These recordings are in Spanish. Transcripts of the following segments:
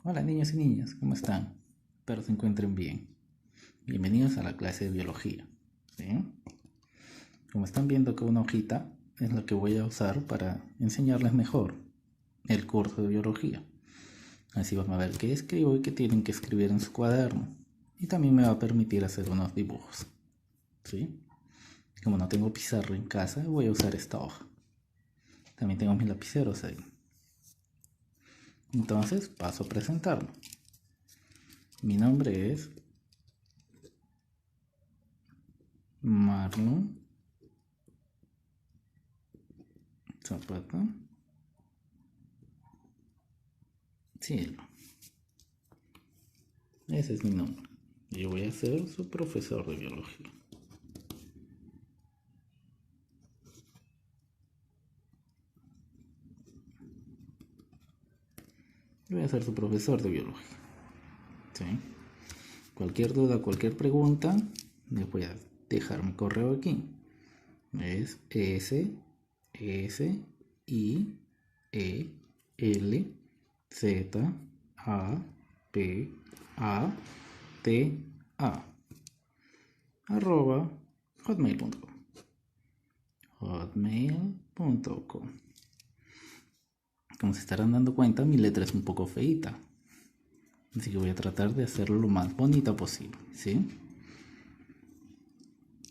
Hola niños y niñas, ¿cómo están? Espero se encuentren bien. Bienvenidos a la clase de biología. ¿Sí? Como están viendo que una hojita es la que voy a usar para enseñarles mejor el curso de biología. Así van a ver qué escribo y qué tienen que escribir en su cuaderno. Y también me va a permitir hacer unos dibujos. ¿Sí? Como no tengo pizarra en casa, voy a usar esta hoja. También tengo mis lapiceros ahí. Entonces paso a presentarme. Mi nombre es Marlon Zapata Cielo. Ese es mi nombre. Yo voy a ser su profesor de biología. Yo voy a ser su profesor de biología. ¿Sí? Cualquier duda, cualquier pregunta, les voy a dejar mi correo aquí. Es SSIELZAPATA arroba hotmail.com. Como se estarán dando cuenta, mi letra es un poco feita, así que voy a tratar de hacerlo lo más bonita posible, ¿sí?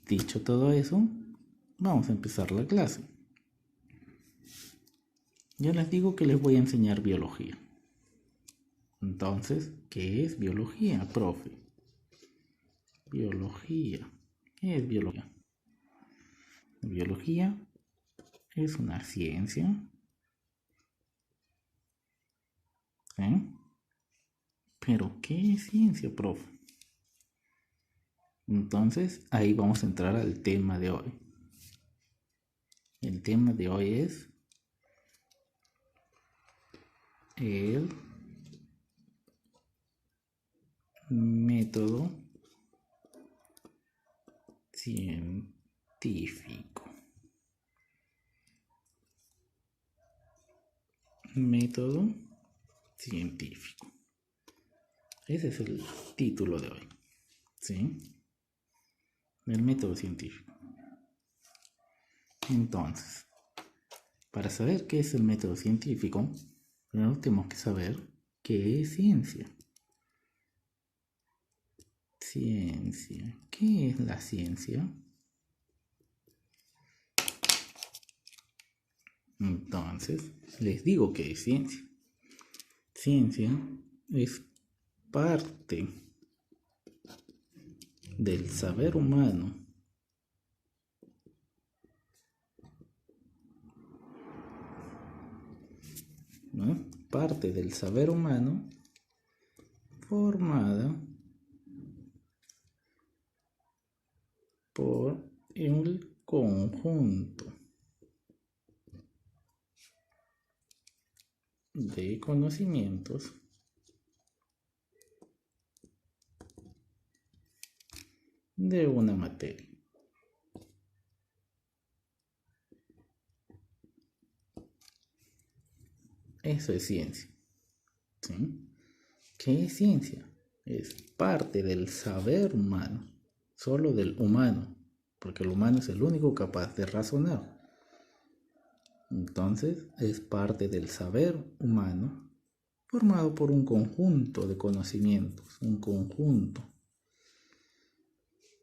Dicho todo eso, vamos a empezar la clase. Ya les digo que les voy a enseñar biología. Entonces, ¿qué es biología, profe? Biología. ¿Qué es biología? Biología es una ciencia. ¿Eh? ¿Pero qué es ciencia, profe? Entonces, ahí vamos a entrar al tema de hoy. El tema de hoy es el método científico. Método científico. Ese es el título de hoy. ¿Sí? El método científico. Entonces, para saber qué es el método científico, primero tenemos que saber qué es ciencia. Ciencia. ¿Qué es la ciencia? Entonces, les digo qué es ciencia. Ciencia es parte del saber humano ¿no? Parte del saber humano formada por el conjunto de conocimientos de una materia. Eso es ciencia. ¿Sí? ¿Qué es ciencia? Es parte del saber humano, solo del humano, porque el humano es el único capaz de razonar. Entonces, es parte del saber humano formado por un conjunto de conocimientos,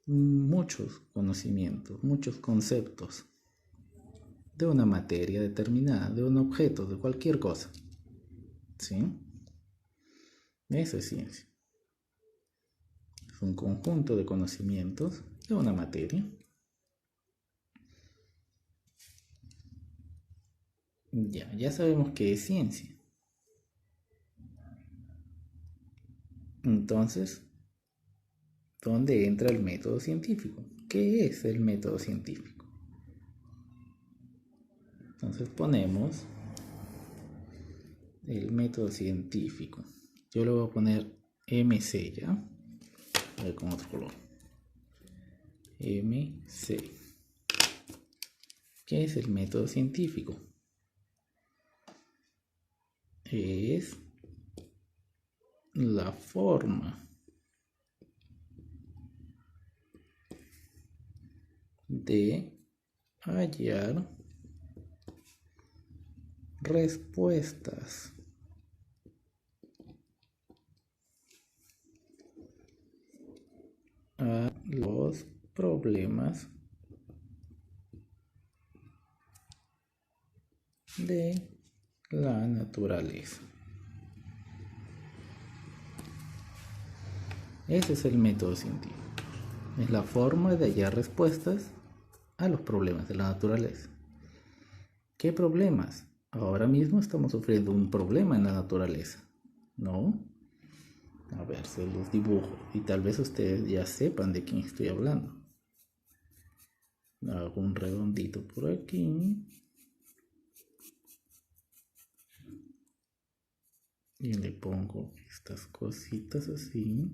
muchos conocimientos, muchos conceptos de una materia determinada, de un objeto, de cualquier cosa. ¿Sí? Eso es ciencia. Es un conjunto de conocimientos de una materia. Ya sabemos qué es ciencia. Entonces, ¿dónde entra el método científico? ¿Qué es el método científico? Entonces ponemos el método científico. Yo le voy a poner MC, ¿ya? A ver, con otro color. MC. ¿Qué es el método científico? Es la forma de hallar respuestas a los problemas de la naturaleza. Ese es el método científico. Es la forma de hallar respuestas a los problemas de la naturaleza. ¿Qué problemas? Ahora mismo estamos sufriendo un problema en la naturaleza, ¿no? A ver, se los dibujo y tal vez ustedes ya sepan de quién estoy hablando. Hago un redondito por aquí. Y le pongo estas cositas así.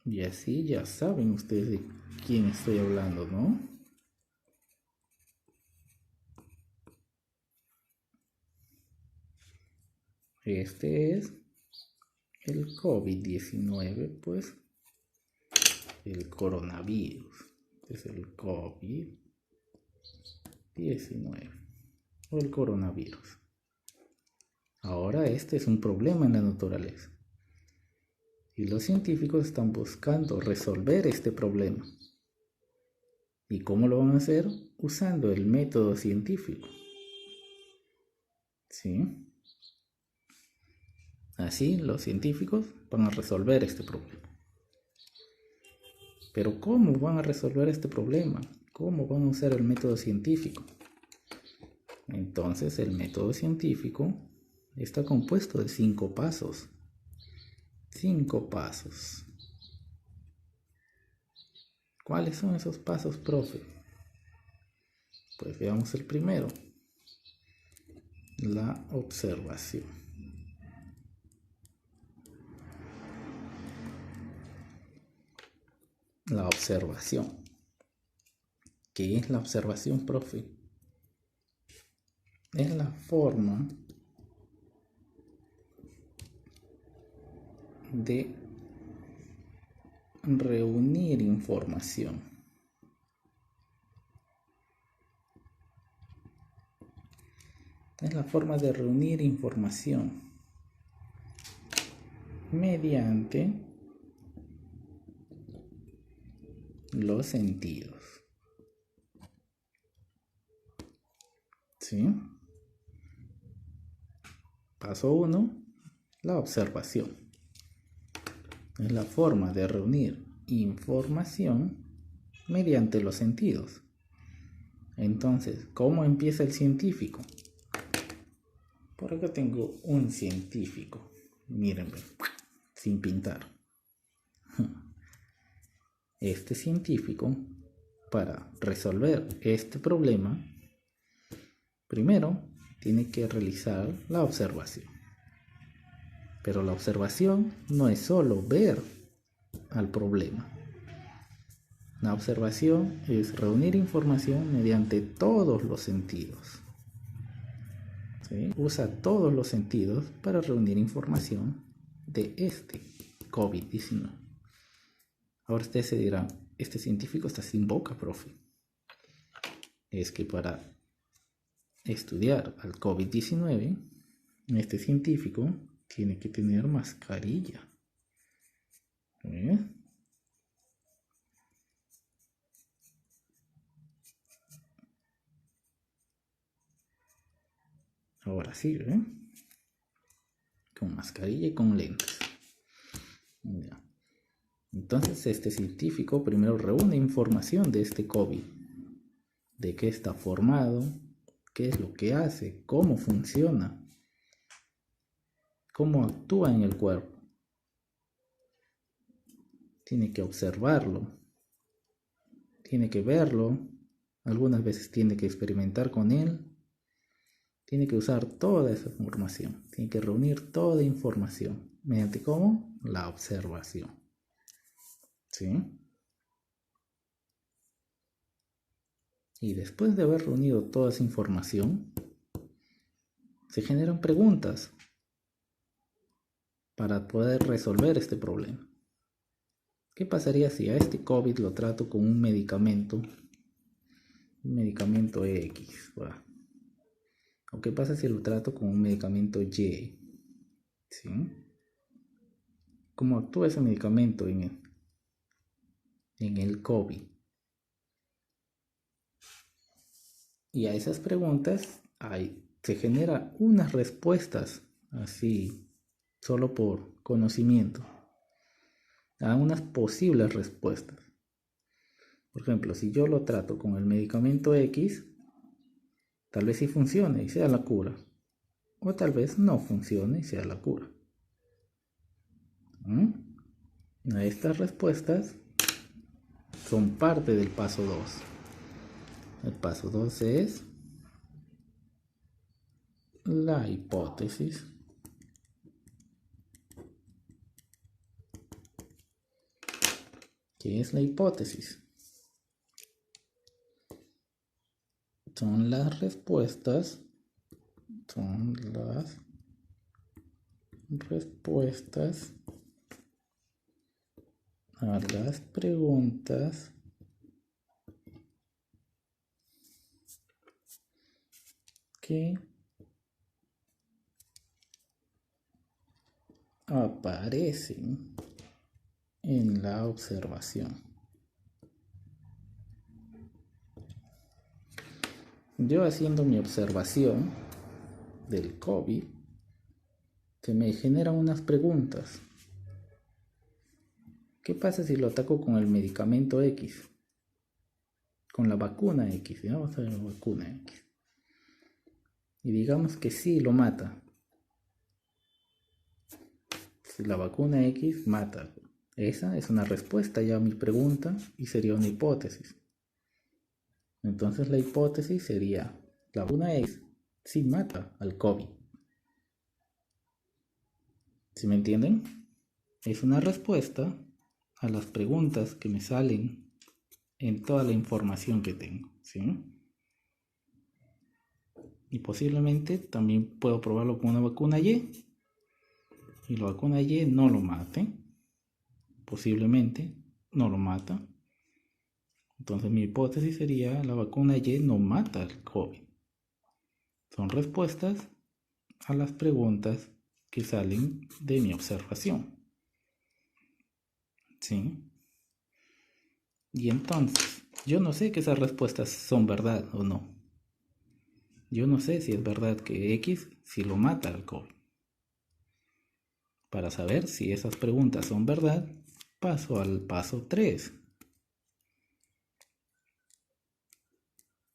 Y así ya saben ustedes de quién estoy hablando, ¿no? Este es el COVID-19, pues, el coronavirus. Este es el COVID-19 o el coronavirus. Ahora este es un problema en la naturaleza. Y los científicos están buscando resolver este problema. ¿Y cómo lo van a hacer? Usando el método científico. ¿Sí? Así los científicos van a resolver este problema. Pero ¿cómo van a resolver este problema? ¿Cómo van a usar el método científico? Entonces el método científico está compuesto de 5 pasos. 5 pasos. ¿Cuáles son esos pasos, profe? Pues veamos el primero. La observación. La observación. ¿Qué es la observación, profe? Es la forma de reunir información. Es la forma de reunir información mediante los sentidos. ¿Sí? Paso 1, la observación. Es la forma de reunir información mediante los sentidos. Entonces, ¿cómo empieza el científico? Por acá tengo un científico. Mírenme, sin pintar. Este científico, para resolver este problema, primero tiene que realizar la observación. Pero la observación no es solo ver al problema. La observación es reunir información mediante todos los sentidos. ¿Sí? Usa todos los sentidos para reunir información de este COVID-19. Ahora ustedes se dirán, este científico está sin boca, profe. Es que para estudiar al COVID-19, este científico tiene que tener mascarilla. ¿Eh? Ahora sí, ¿eh? Con mascarilla y con lentes. Ya. Entonces este científico primero reúne información de este COVID. De qué está formado, qué es lo que hace, cómo funciona, cómo actúa en el cuerpo. Tiene que observarlo, tiene que verlo, algunas veces tiene que experimentar con él, tiene que usar toda esa información, tiene que reunir toda información. ¿Mediante cómo? La observación. ¿Sí? Y después de haber reunido toda esa información, se generan preguntas para poder resolver este problema. ¿Qué pasaría si a este COVID lo trato con un medicamento X? ¿Va? ¿O qué pasa si lo trato con un medicamento Y? ¿Sí? ¿Cómo actúa ese medicamento en el COVID? Y a esas preguntas se generan unas respuestas así, solo por conocimiento, a unas posibles respuestas. Por ejemplo, si yo lo trato con el medicamento X, tal vez sí funcione y sea la cura. O tal vez no funcione y sea la cura. Estas respuestas son parte del paso 2. El paso 2 es la hipótesis. ¿Qué es la hipótesis? Son las respuestas a las preguntas que aparecen en la observación. Yo haciendo mi observación del COVID, se me generan unas preguntas. ¿Qué pasa si lo ataco con el medicamento X? Con la vacuna X, ¿ya? Vamos a ver la vacuna X. Y digamos que sí lo mata. Si la vacuna X mata. Esa es una respuesta ya a mi pregunta y sería una hipótesis. Entonces la hipótesis sería, la vacuna X sí mata al COVID. ¿Sí me entienden? Es una respuesta a las preguntas que me salen en toda la información que tengo, ¿sí? Y posiblemente también puedo probarlo con una vacuna Y. Y la vacuna Y no lo mate. Posiblemente no lo mata. Entonces mi hipótesis sería, la vacuna Y no mata el COVID. Son respuestas a las preguntas que salen de mi observación. ¿Sí? Y entonces, yo no sé que esas respuestas son verdad o no. Yo no sé si es verdad que X sí lo mata al COVID. Para saber si esas preguntas son verdad, paso al paso 3.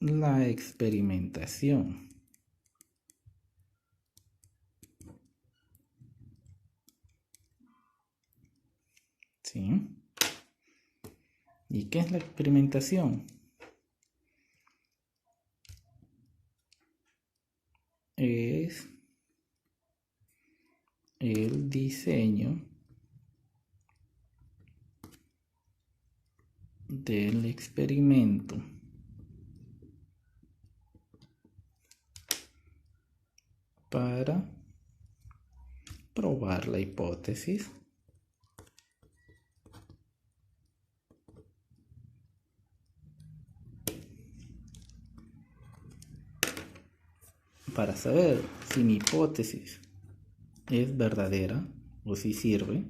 La experimentación. ¿Sí? ¿Y qué es la experimentación? Es el diseño del experimento para probar la hipótesis para saber si mi hipótesis es verdadera o si sirve.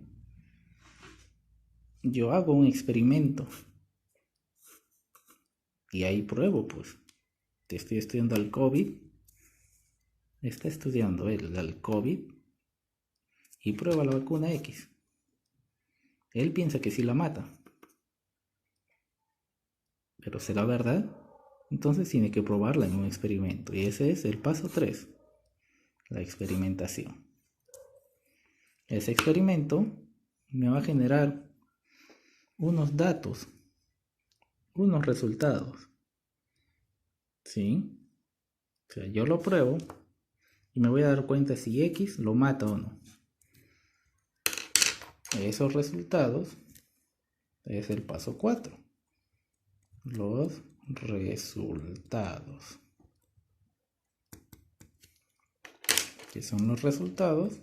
Yo hago un experimento y ahí pruebo, pues. Te estoy estudiando al COVID, está estudiando él al COVID y prueba la vacuna X. Él piensa que sí la mata, pero ¿será verdad? Entonces tiene que probarla en un experimento y ese es el paso 3, la experimentación. Ese experimento me va a generar unos datos, unos resultados, ¿sí? O sea, yo lo pruebo y me voy a dar cuenta si X lo mata o no. Esos resultados es el paso 4, los resultados. ¿Qué son los resultados?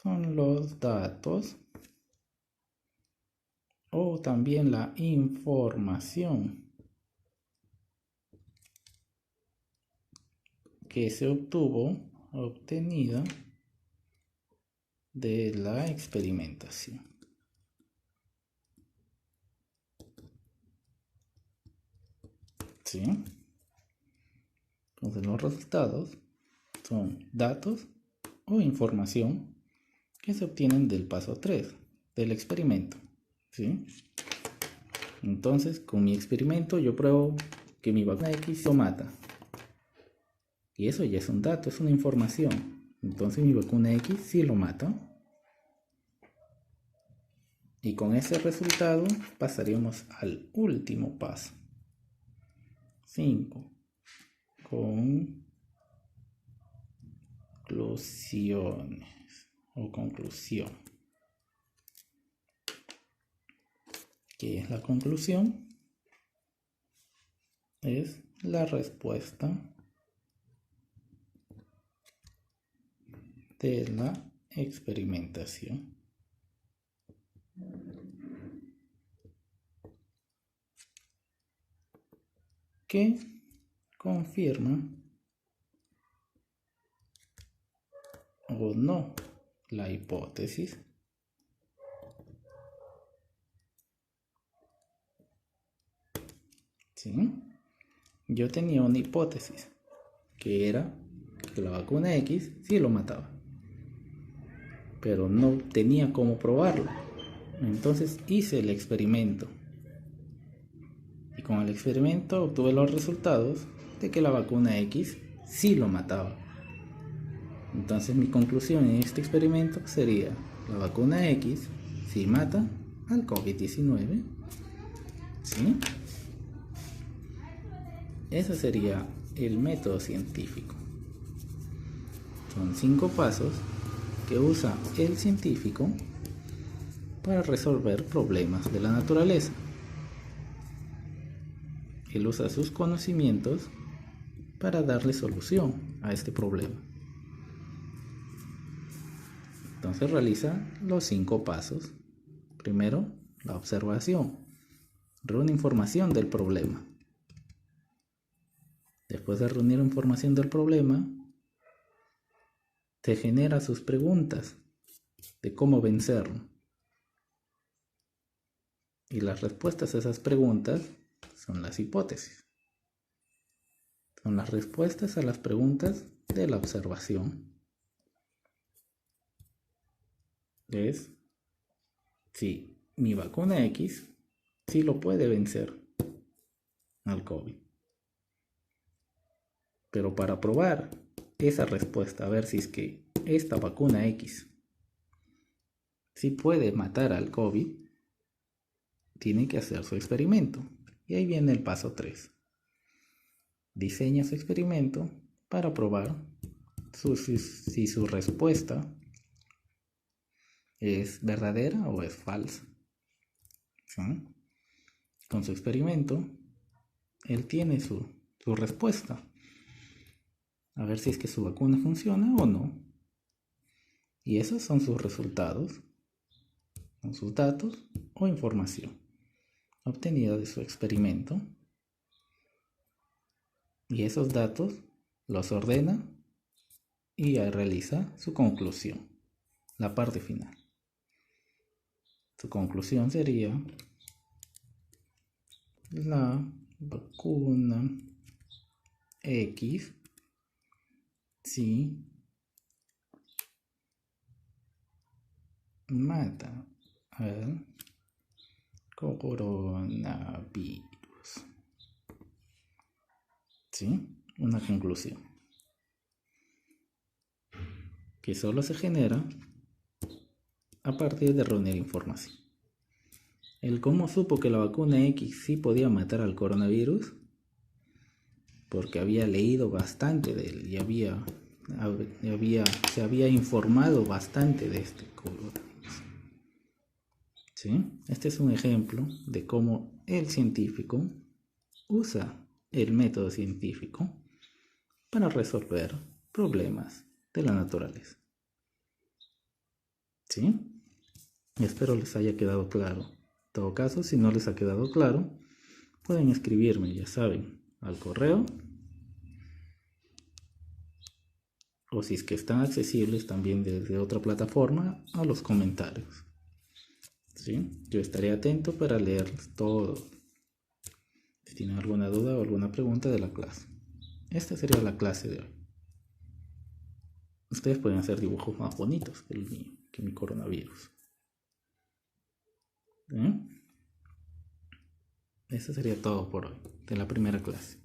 Son los datos o también la información que se obtenida de la experimentación. ¿Sí? Entonces los resultados son datos o información que se obtienen del paso 3 del experimento. ¿Sí? Entonces con mi experimento yo pruebo que mi vacuna X lo mata. Y eso ya es un dato, es una información. Entonces mi vacuna X sí lo mata. Y con ese resultado pasaríamos al último paso. 5. Conclusiones o conclusión. ¿Qué es la conclusión? Es la respuesta de la experimentación. Que confirma o no la hipótesis ¿sí? Yo tenía una hipótesis que era que la vacuna X sí lo mataba, pero no tenía cómo probarlo. Entonces hice el experimento y con el experimento obtuve los resultados de que la vacuna X sí lo mataba. Entonces mi conclusión en este experimento sería: la vacuna X sí mata al COVID-19. ¿Sí? Ese sería el método científico. Son 5 pasos que usa el científico para resolver problemas de la naturaleza. Él usa sus conocimientos para darle solución a este problema. Entonces realiza los 5 pasos. Primero, la observación. Reúne información del problema. Después de reunir información del problema, te genera sus preguntas de cómo vencerlo. Y las respuestas a esas preguntas son las hipótesis. Son las respuestas a las preguntas de la observación. Es si mi vacuna X sí lo puede vencer al COVID. Pero para probar esa respuesta, a ver si es que esta vacuna X sí puede matar al COVID, tiene que hacer su experimento. Y ahí viene el paso 3. Diseña su experimento para probar si su respuesta es verdadera o es falsa. ¿Sí? Con su experimento, él tiene su respuesta. A ver si es que su vacuna funciona o no. Y esos son sus resultados, son sus datos o información obtenida de su experimento. Y esos datos los ordena y realiza su conclusión, la parte final. Su conclusión sería: la vacuna X sí mata al coronavirus. ¿Sí? Una conclusión que solo se genera a partir de reunir información. ¿El cómo supo que la vacuna X sí podía matar al coronavirus? Porque había leído bastante de él y se había informado bastante de este coronavirus. ¿Sí? Este es un ejemplo de cómo el científico usa el método científico para resolver problemas de la naturaleza. ¿Sí? Espero les haya quedado claro. En todo caso, si no les ha quedado claro, pueden escribirme, ya saben, al correo. O si es que están accesibles también desde otra plataforma, a los comentarios. ¿Sí? Yo estaré atento para leerlos todos. Si tienen alguna duda o alguna pregunta de la clase. Esta sería la clase de hoy. Ustedes pueden hacer dibujos más bonitos que el mío, que mi coronavirus. Eso sería todo por hoy, de la primera clase.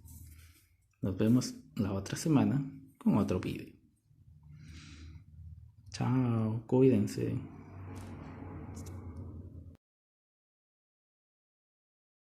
Nos vemos la otra semana con otro video. Chao, cuídense.